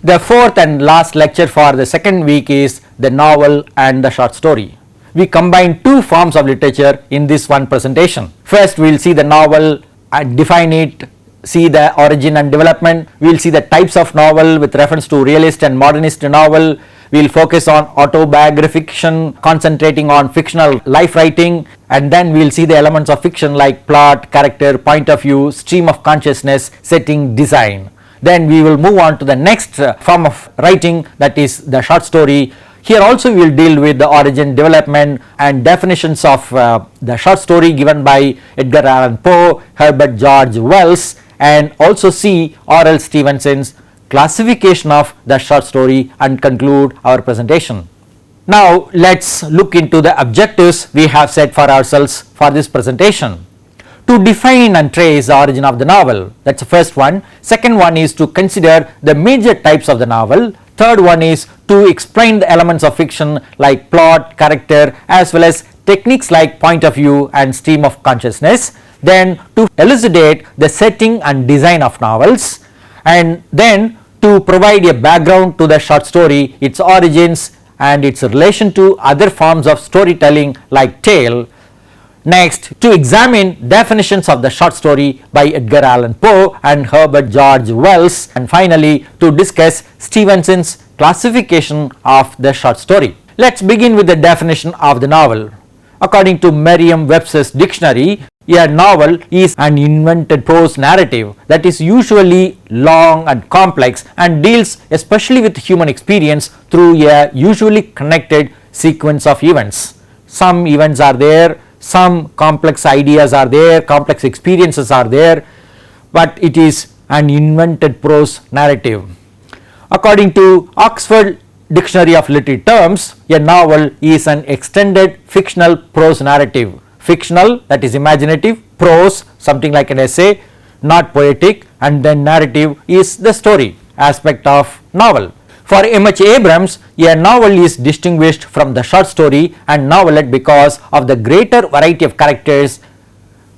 The fourth and last lecture for the second week is the novel and the short story. We combine two forms of literature in this one presentation. First we will see the novel and define it, see the origin and development. We will see the types of novel with reference to realist and modernist novel. We will focus on autobiografiction, concentrating on fictional life writing, and then we will see the elements of fiction like plot, character, point of view, stream of consciousness, setting, design. Then we will move on to the next form of writing, that is the short story. Here also we will deal with the origin, development and definitions of the short story given by Edgar Allan Poe, Herbert George Wells, and also see R.L. Stevenson's classification of the short story and conclude our presentation. Now let us look into the objectives we have set for ourselves for this presentation. To define and trace the origin of the novel, that is the first one. Second one is to consider the major types of the novel. Third one is to explain the elements of fiction like plot, character, as well as techniques like point of view and stream of consciousness. Then to elucidate the setting and design of novels, and then to provide a background to the short story, its origins and its relation to other forms of storytelling like tale. Next, to examine definitions of the short story by Edgar Allan Poe and Herbert George Wells, and finally to discuss Stevenson's classification of the short story. Let us begin with the definition of the novel. According to Merriam-Webster's dictionary, a novel is an invented prose narrative that is usually long and complex and deals especially with human experience through a usually connected sequence of events. Some events are there, some complex ideas are there, complex experiences are there, but it is an invented prose narrative. According to Oxford Dictionary of Literary Terms, a novel is an extended fictional prose narrative. Fictional, that is imaginative, prose, something like an essay, not poetic, and then narrative is the story aspect of novel. For M.H. Abrams, a novel is distinguished from the short story and novelette because of the greater variety of characters,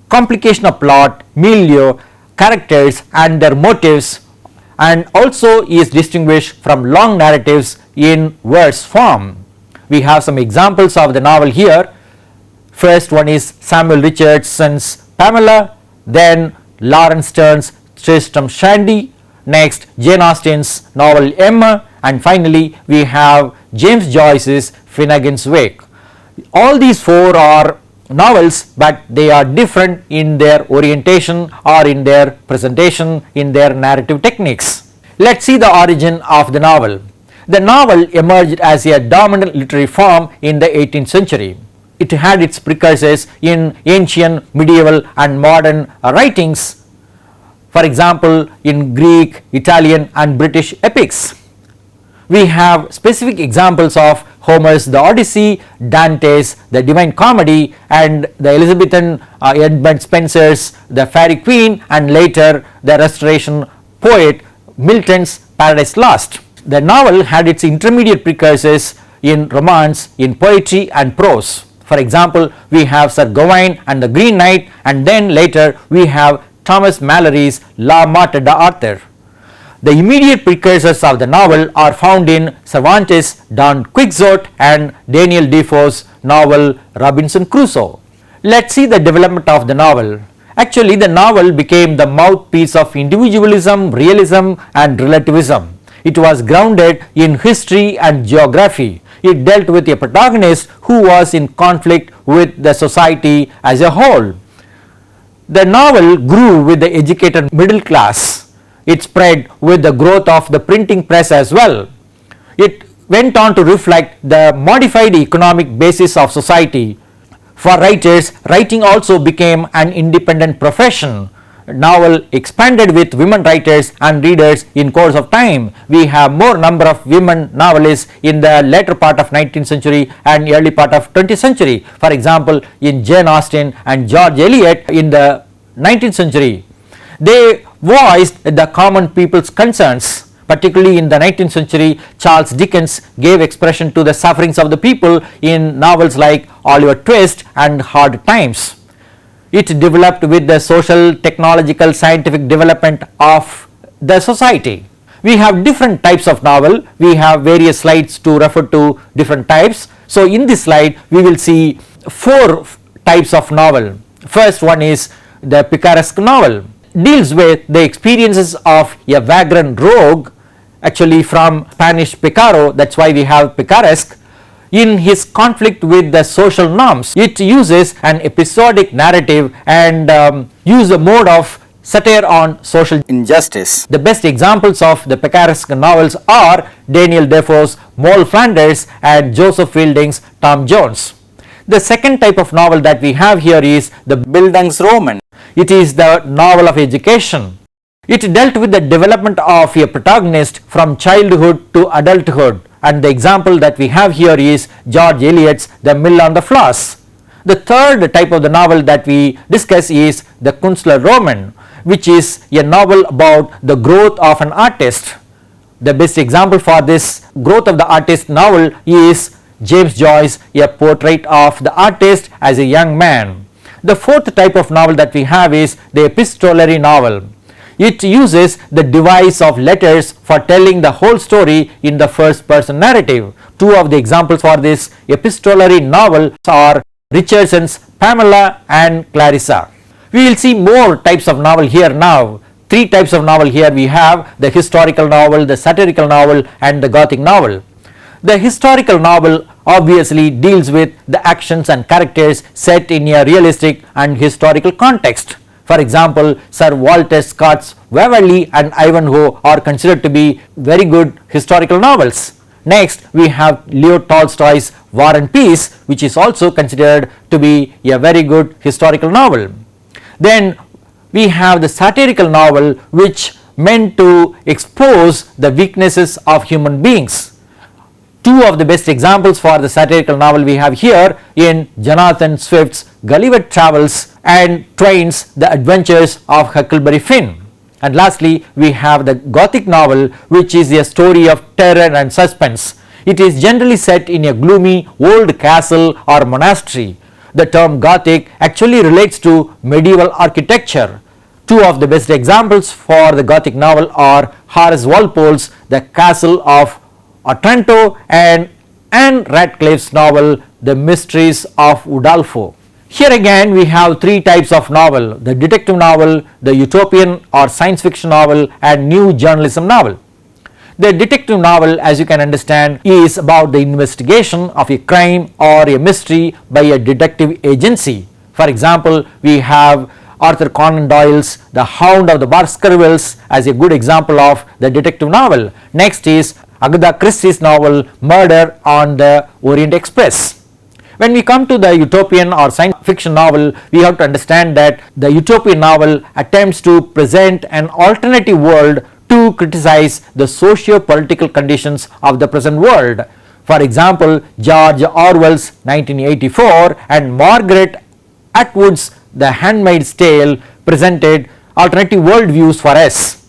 complication of plot, milieu, characters and their motives, and also is distinguished from long narratives in verse form. We have some examples of the novel here. First one is Samuel Richardson's Pamela, then Lawrence Stern's Tristram Shandy, next Jane Austen's novel Emma, and finally we have James Joyce's Finnegan's Wake. All these four are novels, but they are different in their orientation or in their presentation, in their narrative techniques. Let us see the origin of the novel. The novel emerged as a dominant literary form in the 18th century. It had its precursors in ancient, medieval and modern writings, for example in Greek, Italian and British epics. We have specific examples of Homer's The Odyssey, Dante's The Divine Comedy, and the Elizabethan Edmund Spenser's The Faerie Queene, and later the Restoration poet Milton's Paradise Lost. The novel had its intermediate precursors in romance, in poetry and prose. For example, we have Sir Gawain and the Green Knight, and then later we have Thomas Malory's La Morte d'Arthur. The immediate precursors of the novel are found in Cervantes' Don Quixote and Daniel Defoe's novel Robinson Crusoe. Let us see the development of the novel. Actually, the novel became the mouthpiece of individualism, realism and relativism. It was grounded in history and geography. It dealt with a protagonist who was in conflict with the society as a whole. The novel grew with the educated middle class. It spread with the growth of the printing press as well. It went on to reflect the modified economic basis of society. For writers, writing also became an independent profession. Novel expanded with women writers and readers in course of time. We have more number of women novelists in the later part of 19th century and early part of 20th century. For example, in Jane Austen and George Eliot in the 19th century. They voiced the common people's concerns. Particularly in the 19th century, Charles Dickens gave expression to the sufferings of the people in novels like Oliver Twist and Hard Times. It developed with the social, technological, scientific development of the society. We have different types of novel. We have various slides to refer to different types. So in this slide we will see 4 types of novel. First one is the picaresque novel. Deals with the experiences of a vagrant rogue, actually from Spanish picaro, that's why we have picaresque, in his conflict with the social norms. It uses an episodic narrative and use the mode of satire on social injustice. The best examples of the picaresque novels are Daniel Defoe's Moll Flanders and Joseph Fielding's Tom Jones. The second type of novel that we have here is the Bildungsroman. It is the novel of education. It dealt with the development of a protagonist from childhood to adulthood, and the example that we have here is George Eliot's The Mill on the Floss. The third type of the novel that we discuss is the Künstlerroman, which is a novel about the growth of an artist. The best example for this growth of the artist novel is James Joyce's A Portrait of the Artist as a Young Man. The fourth type of novel that we have is the epistolary novel. It uses the device of letters for telling the whole story in the first person narrative. Two of the examples for this epistolary novel are Richardson's Pamela and Clarissa. We will see more types of novel here now. 3 types of novel here we have: the historical novel, the satirical novel and the gothic novel. The historical novel obviously deals with the actions and characters set in a realistic and historical context. For example, Sir Walter Scott's Waverley and Ivanhoe are considered to be very good historical novels. Next, we have Leo Tolstoy's War and Peace, which is also considered to be a very good historical novel. Then we have the satirical novel, which meant to expose the weaknesses of human beings. Two of the best examples for the satirical novel we have here in Jonathan Swift's Gulliver Travels and Twain's The Adventures of Huckleberry Finn. And lastly, we have the gothic novel, which is a story of terror and suspense. It is generally set in a gloomy old castle or monastery. The term gothic actually relates to medieval architecture. Two of the best examples for the gothic novel are Horace Walpole's The Castle of Otranto and Anne Radcliffe's novel The Mysteries of Udolpho. Here again we have 3 types of novel: the detective novel, the utopian or science fiction novel and new journalism novel. The detective novel, as you can understand, is about the investigation of a crime or a mystery by a detective agency. For example, we have Arthur Conan Doyle's The Hound of the Baskervilles as a good example of the detective novel. Next is Agatha Christie's novel Murder on the Orient Express. When we come to the utopian or science fiction novel, we have to understand that the utopian novel attempts to present an alternative world to criticize the socio-political conditions of the present world. For example, George Orwell's 1984 and Margaret Atwood's The Handmaid's Tale presented alternative worldviews for us.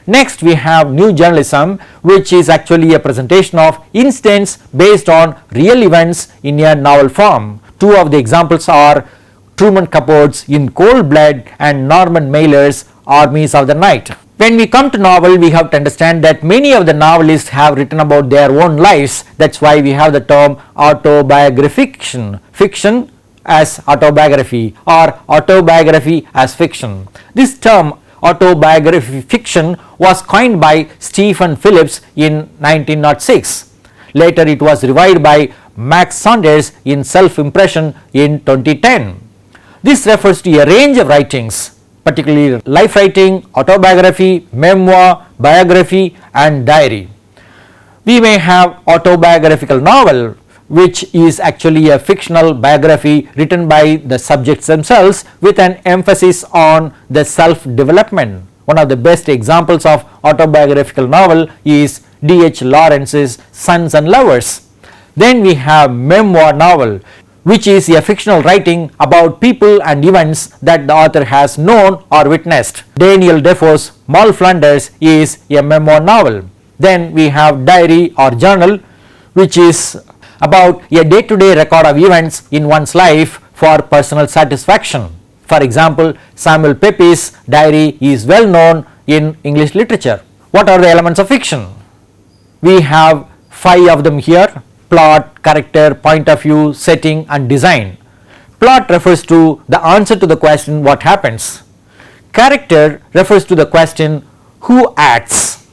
Next, we have new journalism, which is actually a presentation of incidents based on real events in a novel form. Two of the examples are Truman Capote's In Cold Blood and Norman Mailer's Armies of the Night. When we come to novel, we have to understand that many of the novelists have written about their own lives. That's why we have the term autobiografiction, fiction as autobiography or autobiography as fiction. This term autobiographiction was coined by Stephen Phillips in 1906. Later it was revived by Max Saunders in Self-Impression in 2010. This refers to a range of writings, particularly life writing, autobiography, memoir, biography and diary. We may have autobiographical novel, which is actually a fictional biography written by the subjects themselves with an emphasis on the self-development. One of the best examples of autobiographical novel is D.H. Lawrence's Sons and Lovers. Then we have memoir novel, which is a fictional writing about people and events that the author has known or witnessed. Daniel Defoe's Moll Flanders is a memoir novel. Then we have diary or journal, which is about a day-to-day record of events in one's life for personal satisfaction. For example, Samuel Pepys' diary is well known in English literature. What are the elements of fiction? We have 5 of them here: plot, character, point of view, setting and design. Plot refers to the answer to the question what happens. Character refers to the question who acts,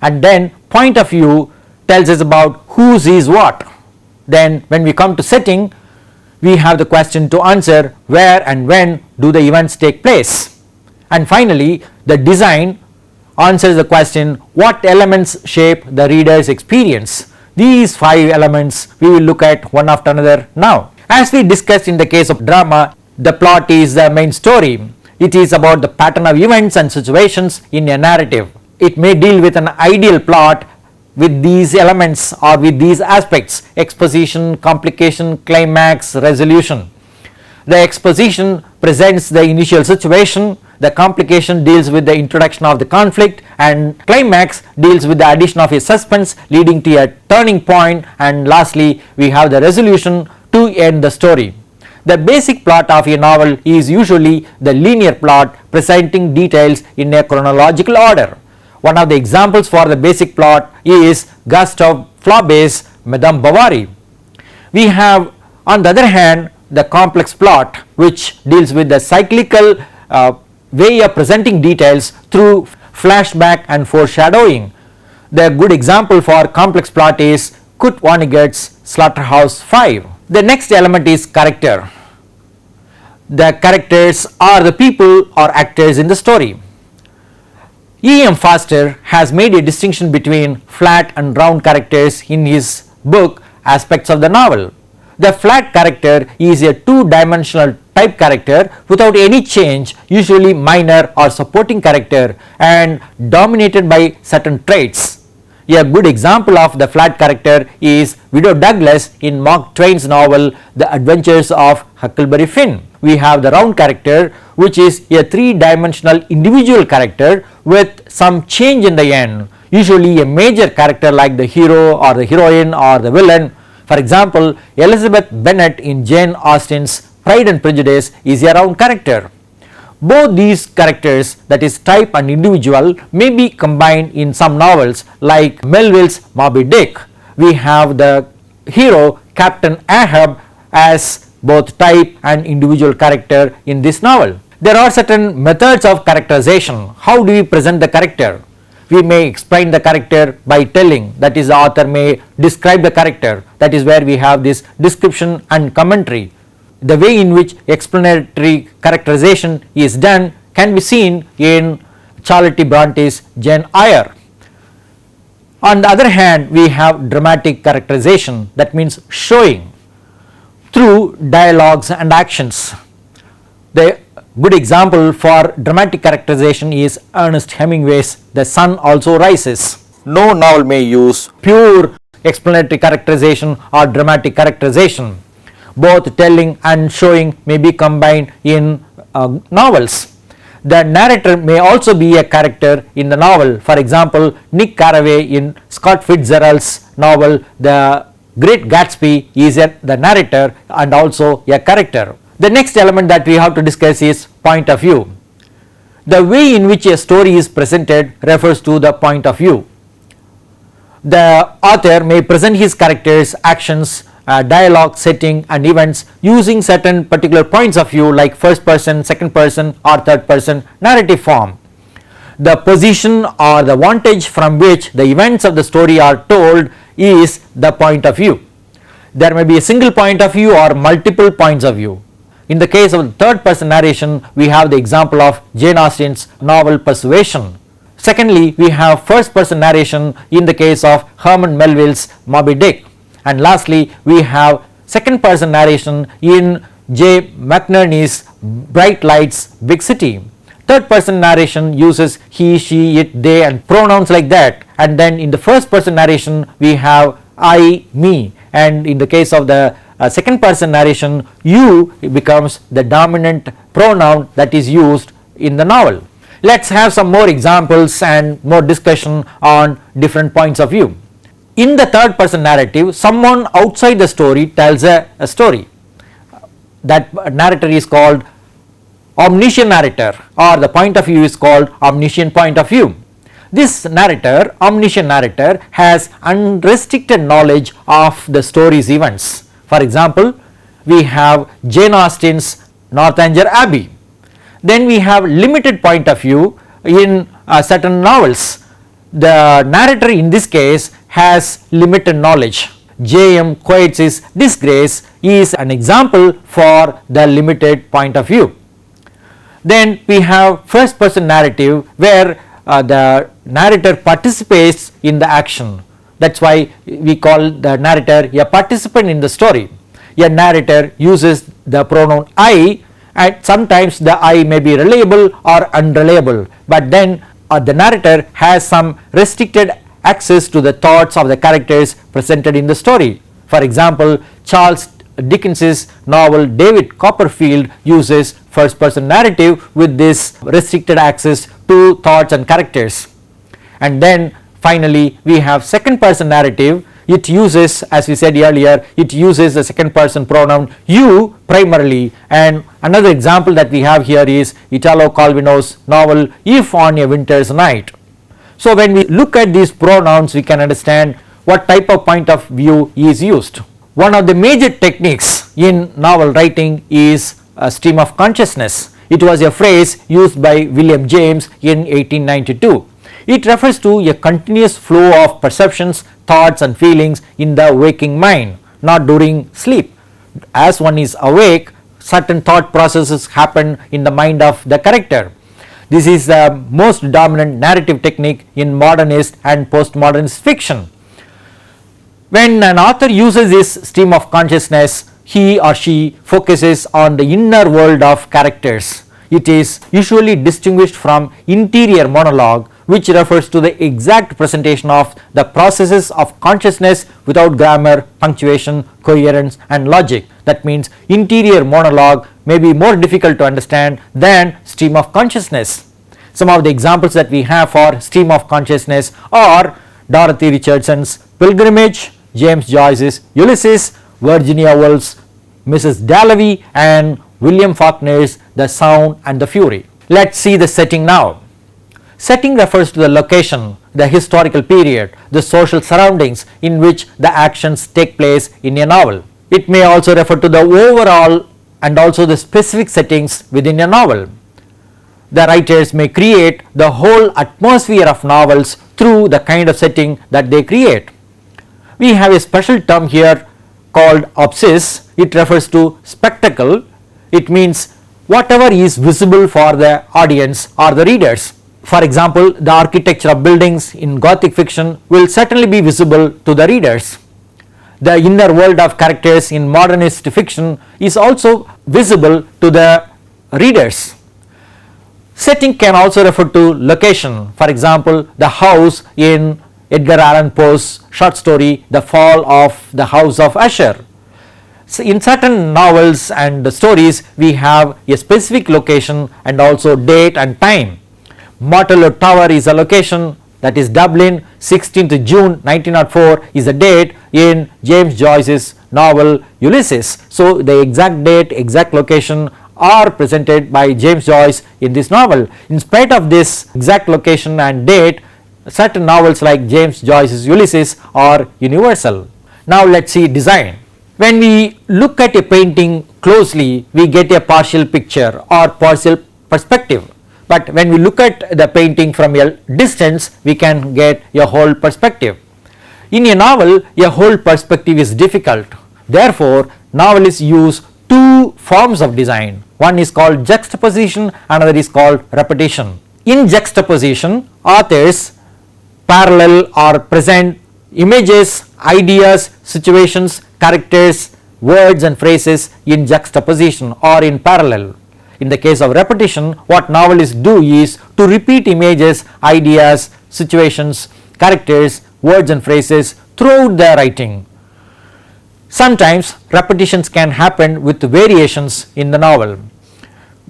and then point of view tells us about who sees what. Then when we come to setting, we have the question to answer where and when do the events take place. And finally the design answers the question what elements shape the reader's experience. These 5 elements we will look at one after another now. As we discussed in the case of drama, the plot is the main story. It is about the pattern of events and situations in a narrative. It may deal with an ideal plot with these elements or with these aspects: exposition, complication, climax, resolution. The exposition presents the initial situation, the complication deals with the introduction of the conflict, and climax deals with the addition of a suspense leading to a turning point, and lastly we have the resolution to end the story. The basic plot of a novel is usually the linear plot presenting details in a chronological order. One of the examples for the basic plot is Gustave Flaubert's Madame Bovary. We have on the other hand the complex plot, which deals with the cyclical way of presenting details through flashback and foreshadowing. The good example for complex plot is Kurt Vonnegut's Slaughterhouse-Five. The next element is character. The characters are the people or actors in the story. E.M. Forster has made a distinction between flat and round characters in his book Aspects of the Novel. The flat character is a two-dimensional type character without any change, usually minor or supporting character, and dominated by certain traits. A good example of the flat character is Widow Douglas in Mark Twain's novel The Adventures of Huckleberry Finn. We have the round character, which is a three-dimensional individual character with some change in the end, usually a major character like the hero or the heroine or the villain. For example, Elizabeth Bennet in Jane Austen's Pride and Prejudice is a round character. Both these characters, that is type and individual, may be combined in some novels like Melville's Moby Dick. We have the hero Captain Ahab as both type and individual character in this novel. There are certain methods of characterization. How do we present the character? We may explain the character by telling, that is the author may describe the character, that is where we have this description and commentary. The way in which explanatory characterization is done can be seen in Charlotte Bronte's Jane Eyre. On the other hand, we have dramatic characterization, that means showing through dialogues and actions. The good example for dramatic characterization is Ernest Hemingway's The Sun Also Rises. No novel may use pure explanatory characterization or dramatic characterization. Both telling and showing may be combined in novels. The narrator may also be a character in the novel. For example, Nick Carraway in Scott Fitzgerald's novel The Great Gatsby is the narrator and also a character. The next element that we have to discuss is point of view. The way in which a story is presented refers to the point of view. The author may present his characters, actions, dialogue, setting and events using certain particular points of view like first person, second person or third person narrative form. The position or the vantage from which the events of the story are told is the point of view. There may be a single point of view or multiple points of view. In the case of the third person narration, we have the example of Jane Austen's novel Persuasion. Secondly, we have first person narration in the case of Herman Melville's Moby Dick. And lastly, we have second person narration in J. McNerney's Bright Lights, Big City. Third person narration uses he, she, it, they and pronouns like that. And then in the first person narration, we have I, me. And in the case of the second person narration, you becomes the dominant pronoun that is used in the novel. Let's have some more examples and more discussion on different points of view. In the third person narrative, someone outside the story tells a story. That narrator is called omniscient narrator, or the point of view is called omniscient point of view. This narrator, omniscient narrator, has unrestricted knowledge of the story's events. For example, we have Jane Austen's Northanger Abbey. Then we have limited point of view in certain novels. The narrator in this case has limited knowledge. J.M. Coetze's Disgrace is an example for the limited point of view. Then we have first person narrative where the narrator participates in the action. That is why we call the narrator a participant in the story. A narrator uses the pronoun I, and sometimes the I may be reliable or unreliable, but then the narrator has some restricted access to the thoughts of the characters presented in the story. For example, Charles Dickens's novel David Copperfield uses first person narrative with this restricted access to thoughts and characters. And then finally we have second person narrative. It uses, as we said earlier, it uses the second person pronoun you primarily, and another example that we have here is Italo Calvino's novel If on a Winter's Night. So when we look at these pronouns, we can understand what type of point of view is used. One of the major techniques in novel writing is a stream of consciousness. It was a phrase used by William James in 1892. It refers to a continuous flow of perceptions, thoughts and feelings in the waking mind, not during sleep. As one is awake, certain thought processes happen in the mind of the character. This is the most dominant narrative technique in modernist and postmodernist fiction. When an author uses this stream of consciousness, he or she focuses on the inner world of characters. It is usually distinguished from interior monologue, which refers to the exact presentation of the processes of consciousness without grammar, punctuation, coherence and logic. That means interior monologue may be more difficult to understand than stream of consciousness. Some of the examples that we have for stream of consciousness are Dorothy Richardson's Pilgrimage, James Joyce's Ulysses, Virginia Woolf's Mrs. Dalloway and William Faulkner's The Sound and the Fury. Let's see the setting now. Setting refers to the location, the historical period, the social surroundings in which the actions take place in a novel. It may also refer to the overall and also the specific settings within a novel. The writers may create the whole atmosphere of novels through the kind of setting that they create. We have a special term here called obsess. It refers to spectacle. It means whatever is visible for the audience or the readers. For example, the architecture of buildings in Gothic fiction will certainly be visible to the readers. The inner world of characters in modernist fiction is also visible to the readers. Setting can also refer to location. For example, the house in Edgar Allan Poe's short story The Fall of the House of Usher. So in certain novels and stories, we have a specific location and also date and time. Martello Tower is a location, that is Dublin. 16th June 1904 is the date in James Joyce's novel Ulysses. So the exact date, exact location are presented by James Joyce in this novel. In spite of this exact location and date, certain novels like James Joyce's Ulysses are universal. Now let's see design. When we look at a painting closely, we get a partial picture or partial perspective. But when we look at the painting from a distance, we can get a whole perspective. In a novel, a whole perspective is difficult. Therefore, novelists use two forms of design. One is called juxtaposition, another is called repetition. In juxtaposition, authors parallel or present images, ideas, situations, characters, words and phrases in juxtaposition or in parallel. In the case of repetition, what novelists do is to repeat images, ideas, situations, characters, words and phrases throughout their writing. Sometimes repetitions can happen with variations in the novel.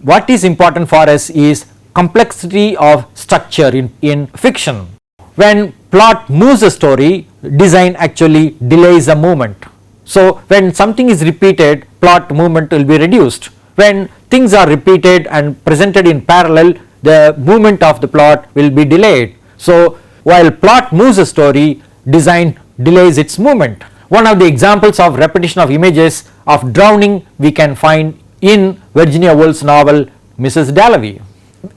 What is important for us is complexity of structure in fiction. When plot moves a story, design actually delays a movement. So when something is repeated, plot movement will be reduced. When things are repeated and presented in parallel, the movement of the plot will be delayed. So while plot moves the story, design delays its movement. One of the examples of repetition of images of drowning we can find in Virginia Woolf's novel Mrs. Dalloway.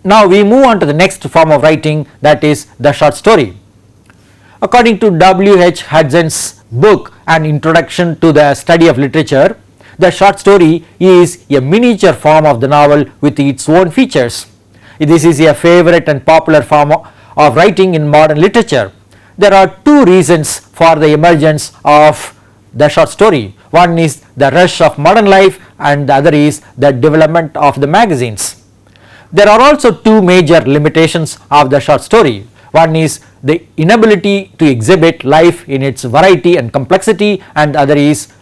Now we move on to the next form of writing, that is the short story. According to W. H. Hudson's book An Introduction to the Study of Literature, the short story is a miniature form of the novel with its own features. This is a favorite and popular form of writing in modern literature. There are two reasons for the emergence of the short story. One is the rush of modern life and the other is the development of the magazines. There are also two major limitations of the short story. One is the inability to exhibit life in its variety and complexity, and the other is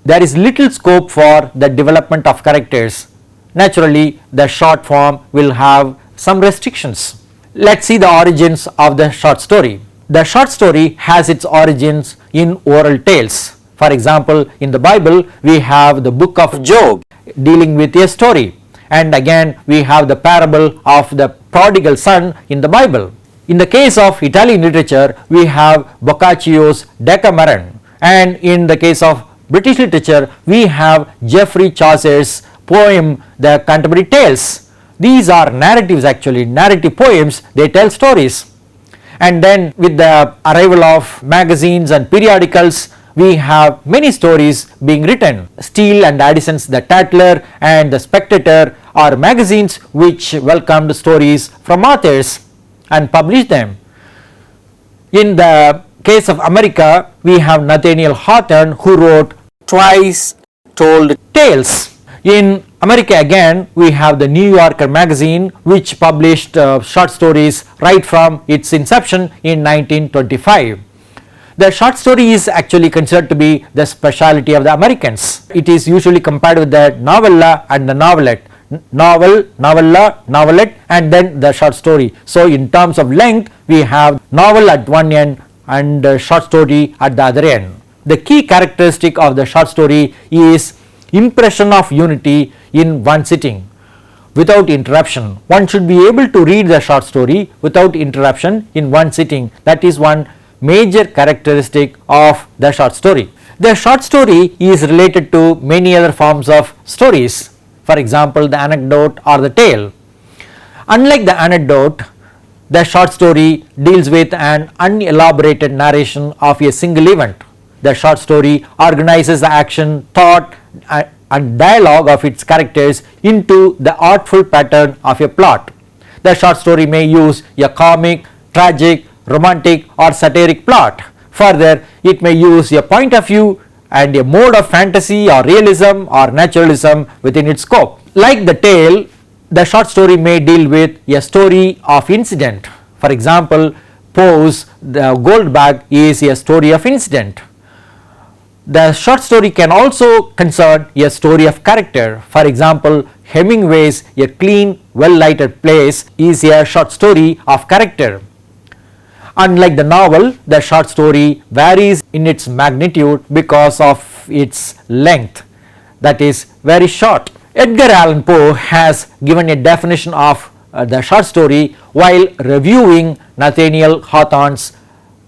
there is little scope for the development of characters. Naturally, the short form will have some restrictions. Let's see the origins of the short story. The short story has its origins in oral tales. For example, in the Bible we have the book of Job dealing with a story, and again we have the parable of the prodigal son in the Bible. In the case of Italian literature we have Boccaccio's Decameron, and in the case of British literature we have Geoffrey Chaucer's poem The Canterbury Tales. These are narratives, actually narrative poems, they tell stories. And then with the arrival of magazines and periodicals we have many stories being written. Steele and Addison's The Tatler and The Spectator are magazines which welcomed stories from authors and published them. In the case of America we have Nathaniel Hawthorne, who wrote Twice Told Tales. In America again we have the New Yorker magazine which published short stories right from its inception in 1925. The short story is actually considered to be the specialty of the Americans. It is usually compared with the novella and the novelette. Novel, novella, novelette, and then the short story. So in terms of length we have novel at one end and short story at the other end. The key characteristic of the short story is impression of unity in one sitting without interruption. One should be able to read the short story without interruption in one sitting. That is one major characteristic of the short story. The short story is related to many other forms of stories. For example, the anecdote or the tale. Unlike the anecdote, the short story deals with an unelaborated narration of a single event. The short story organizes the action, thought and dialogue of its characters into the artful pattern of a plot. The short story may use a comic, tragic, romantic or satiric plot. Further, it may use a point of view and a mode of fantasy or realism or naturalism within its scope. Like the tale, the short story may deal with a story of incident. For example, Poe's The Gold Bag is a story of incident. The short story can also concern a story of character. For example, Hemingway's A Clean, Well-Lighted Place is a short story of character. Unlike the novel, the short story varies in its magnitude because of its length, that is very short. Edgar Allan Poe has given a definition of the short story while reviewing Nathaniel Hawthorne's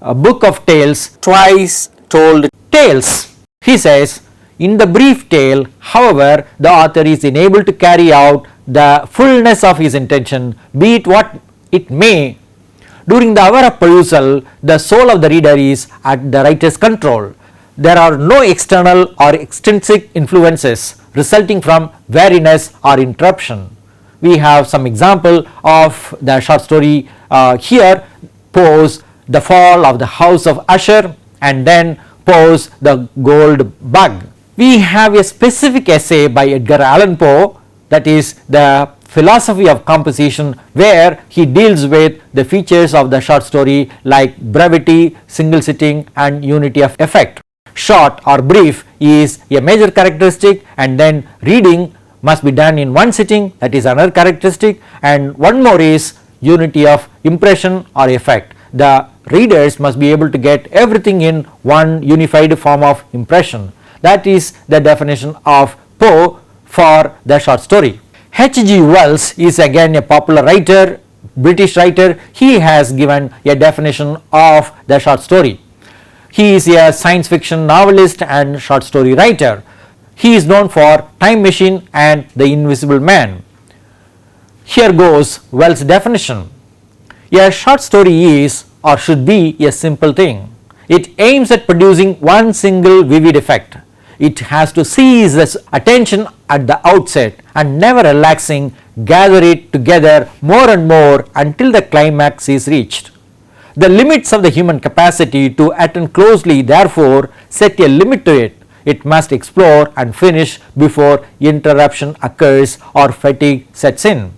book of tales, Twice Told Tales. He says, in the brief tale, however, the author is enabled to carry out the fullness of his intention, be it what it may. During the hour of perusal, the soul of the reader is at the writer's control. There are no external or extrinsic influences resulting from weariness or interruption. We have some example of the short story here. Poe's The Fall of the House of Usher, and then Poe's The Gold Bug. We have a specific essay by Edgar Allan Poe, that is the philosophy of composition, where he deals with the features of the short story like brevity, single sitting and unity of effect. Short or brief is a major characteristic, and then reading must be done in one sitting, that is another characteristic, and one more is unity of impression or effect. The readers must be able to get everything in one unified form of impression. That is the definition of Poe for the short story. H.G. Wells is again a popular writer British writer, he has given a definition of the short story. He is a science fiction novelist and short story writer. He is known for Time Machine and The Invisible Man. Here goes Wells' definition. A short story is or should be a simple thing. It aims at producing one single vivid effect. It has to seize the attention at the outset and never relaxing gather it together more and more until the climax is reached. The limits of the human capacity to attend closely therefore set a limit to it. It must explore and finish before interruption occurs or fatigue sets in.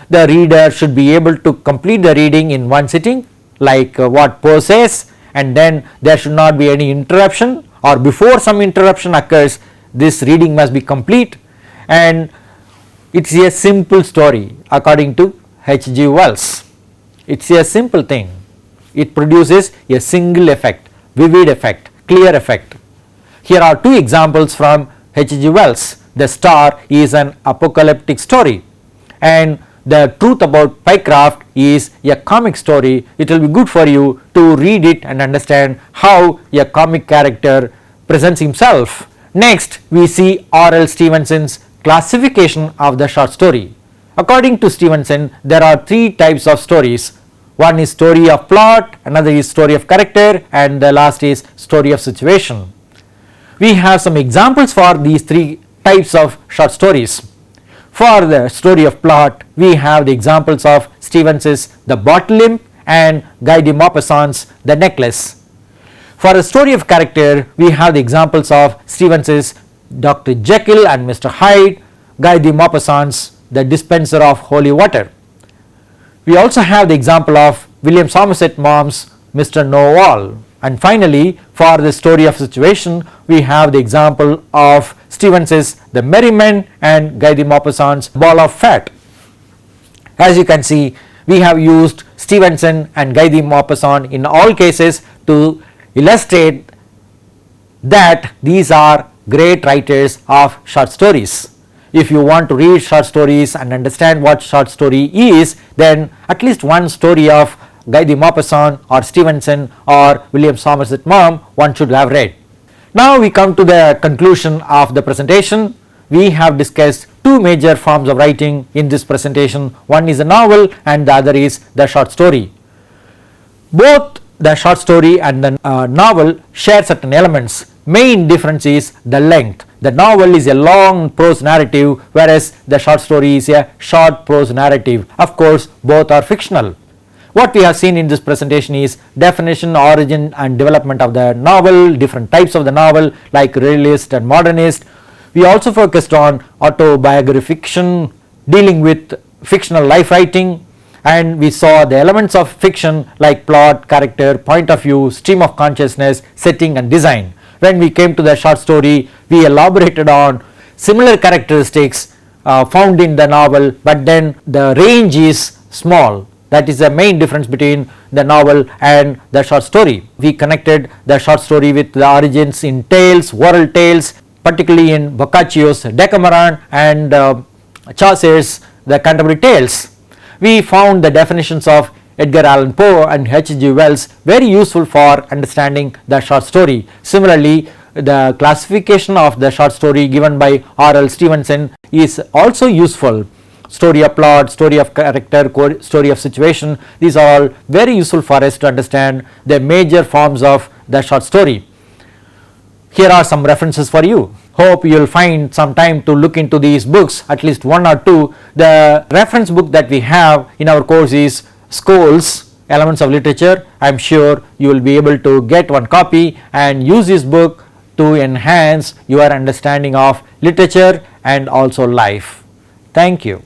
The reader should be able to complete the reading in one sitting, like what prose says, and then there should not be any interruption, or before some interruption occurs this reading must be complete, and it is a simple story according to H.G. Wells. It is a simple thing. It produces a single effect, vivid effect, clear effect. Here are two examples from H.G. Wells. The Star is an apocalyptic story, and The Truth About Pycraft is a comic story. It will be good for you to read it and understand how a comic character presents himself. Next, we see R.L. Stevenson's classification of the short story. According to Stevenson, there are three types of stories. One is story of plot, another is story of character, and the last is story of situation. We have some examples for these three types of short stories. For the story of plot, we have the examples of Stevenson's The Bottle Imp and Guy de Maupassant's The Necklace. For the story of character, we have the examples of Stevenson's Dr. Jekyll and Mr. Hyde, Guy de Maupassant's The Dispenser of Holy Water. We also have the example of William Somerset Maugham's Mr. Know-all. And finally, for the story of situation, we have the example of Stevenson's The Merry Men and Guy de Maupassant's Ball of Fat. As you can see, we have used Stevenson and Guy de Maupassant in all cases to illustrate that these are great writers of short stories. If you want to read short stories and understand what short story is, then at least one story of Guy de Maupassant or Stevenson or William Somerset Maugham one should have read. Now we come to the conclusion of the presentation. We have discussed two major forms of writing in this presentation. One is a novel and the other is the short story. Both the short story and the novel share certain elements. Main difference is the length. The novel is a long prose narrative, whereas the short story is a short prose narrative. Of course, both are fictional. What we have seen in this presentation is definition, origin and development of the novel, different types of the novel like realist and modernist. We also focused on autobiografiction, dealing with fictional life writing, and we saw the elements of fiction like plot, character, point of view, stream of consciousness, setting and design. When we came to the short story, we elaborated on similar characteristics found in the novel, but then the range is small. That is the main difference between the novel and the short story. We connected the short story with the origins in tales, oral tales, particularly in Boccaccio's Decameron and Chaucer's The Canterbury Tales. We found the definitions of Edgar Allan Poe and H.G. Wells very useful for understanding the short story. Similarly, the classification of the short story given by R.L. Stevenson is also useful. Story of plot, story of character, story of situation, these are all very useful for us to understand the major forms of the short story. Here are some references for you. Hope you will find some time to look into these books, at least one or two. The reference book that we have in our course is Scholes, Elements of Literature. I am sure you will be able to get one copy and use this book to enhance your understanding of literature and also life. Thank you.